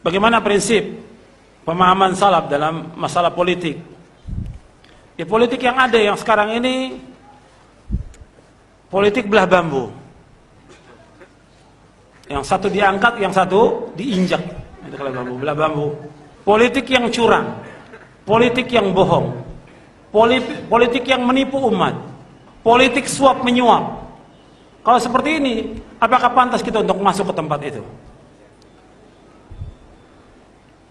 Bagaimana prinsip pemahaman salaf dalam masalah politik? Ya, politik yang ada yang sekarang ini politik belah bambu. Yang satu diangkat, yang satu diinjak. Itu kalau bambu, belah bambu. Politik yang curang, politik yang bohong, politik yang menipu umat, politik suap menyuap. Kalau seperti ini, apakah pantas kita untuk masuk ke tempat itu?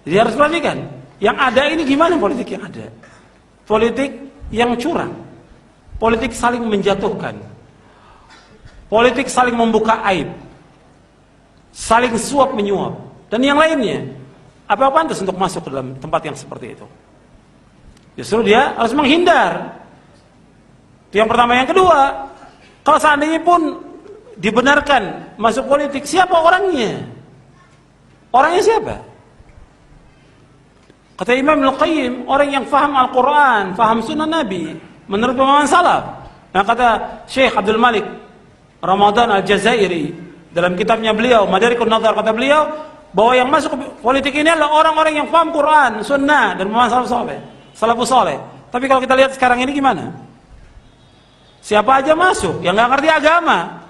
Jadi harus perhatikan, yang ada ini gimana politik yang ada? Politik yang curang, politik saling menjatuhkan, politik saling membuka aib, saling suap menyuap, dan yang lainnya. Apakah pantas untuk masuk ke dalam tempat yang seperti itu? Justru dia harus menghindar. Itu yang pertama. Yang kedua, kalau seandainya pun dibenarkan masuk politik, siapa orangnya? Orangnya siapa? Kata Imam Al-Qayyim, orang yang faham Al-Quran, faham sunnah Nabi, menurut pemahaman salaf. Nah, kata Syekh Abdul Malik Ramadan Al-Jazairi dalam kitabnya beliau Madarikun Nadhar, kata beliau bahwa yang masuk ke politik ini adalah orang-orang yang paham Quran, sunnah, dan pemahaman salafus saleh. Tapi kalau kita lihat sekarang ini gimana? Siapa aja masuk yang nggak ngerti agama,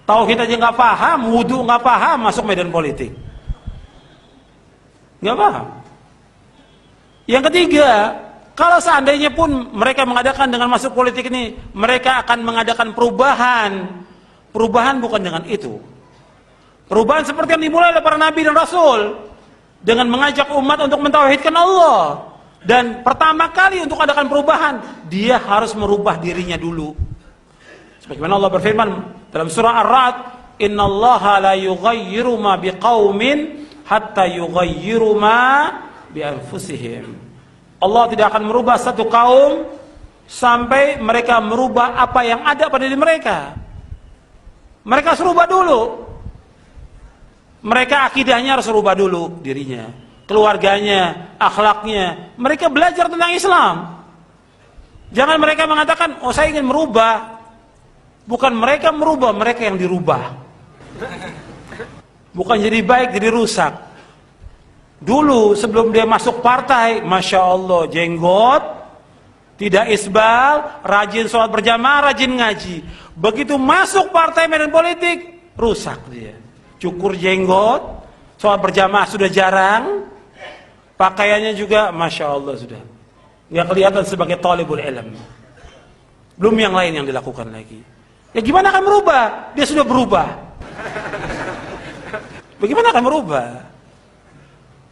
tauhid aja nggak paham, wudu nggak paham, masuk medan politik, nggak paham. Yang ketiga, kalau seandainya pun mereka mengadakan dengan masuk politik ini, mereka akan mengadakan perubahan. Perubahan bukan dengan itu. Perubahan seperti yang dimulai oleh para nabi dan rasul, dengan mengajak umat untuk mentauhidkan Allah. Dan pertama kali untuk adakan perubahan, dia harus merubah dirinya dulu. Sebagaimana Allah berfirman dalam surah Ar-Ra'd, "Innallaha la yughayyiru ma biqaumin hatta yughayyiru ma bi anfusihim." Allah tidak akan merubah satu kaum sampai mereka merubah apa yang ada pada diri mereka. Mereka harus rubah dulu. Mereka akidahnya harus rubah dulu dirinya, keluarganya, akhlaknya. Mereka belajar tentang Islam. Jangan mereka mengatakan, "Oh, saya ingin merubah." Bukan mereka merubah, mereka yang dirubah. Bukan jadi baik, jadi rusak. Dulu sebelum dia masuk partai, Masya Allah, jenggot, tidak isbal, rajin sholat berjamaah, rajin ngaji. Begitu masuk partai medan politik, rusak dia. Cukur jenggot, sholat berjamaah sudah jarang, pakaiannya juga Masya Allah sudah nggak kelihatan sebagai talibul ilm. Belum yang lain yang dilakukan lagi. Ya gimana akan merubah? Dia sudah berubah. Bagaimana akan merubah?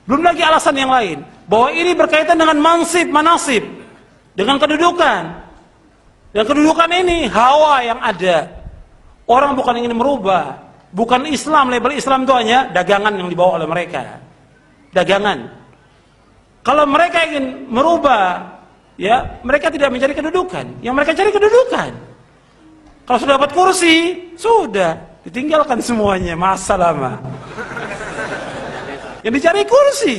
Belum lagi alasan yang lain, bahwa ini berkaitan dengan mansib, manasib, dengan kedudukan. Dan kedudukan ini hawa yang ada. Orang bukan ingin merubah. Bukan Islam, label Islam itu hanya dagangan yang dibawa oleh mereka. Dagangan. Kalau mereka ingin merubah, ya mereka tidak mencari kedudukan. Yang mereka cari kedudukan. Kalau sudah dapat kursi, sudah ditinggalkan semuanya, masa lama. Yang dicari kursi.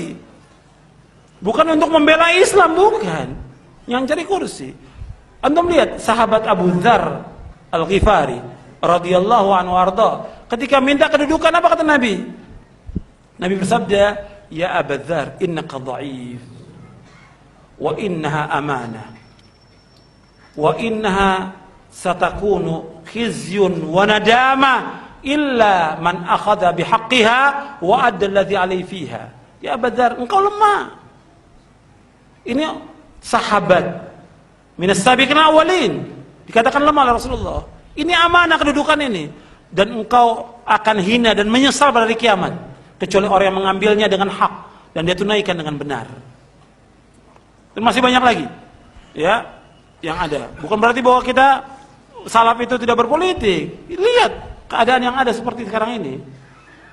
Bukan untuk membela Islam, bukan. Yang cari kursi. Antum lihat sahabat Abu Dzar Al-Ghifari radhiyallahu anhu arda, ketika minta kedudukan apa kata Nabi? Nabi bersabda, "Ya Abu Dzar, innaka dha'if wa innaha amanah wa innaha satakunu khizyun wa nadamah illa man akhadha bihaqqiha wa adda alladhi alayhi fiha." Ya Abu Dzar, engkau lemah. Ini sahabat minas sabiqin awalin, dikatakan lemah oleh Rasulullah. Ini amanah kedudukan ini, dan engkau akan hina dan menyesal pada hari kiamat, kecuali orang yang mengambilnya dengan hak dan dia tunaikan dengan benar. Dan masih banyak lagi, ya, yang ada. Bukan berarti bahwa kita salaf itu tidak berpolitik. Lihat keadaan yang ada seperti sekarang ini.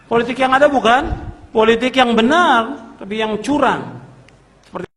Politik yang ada bukan politik yang benar, tapi yang curang.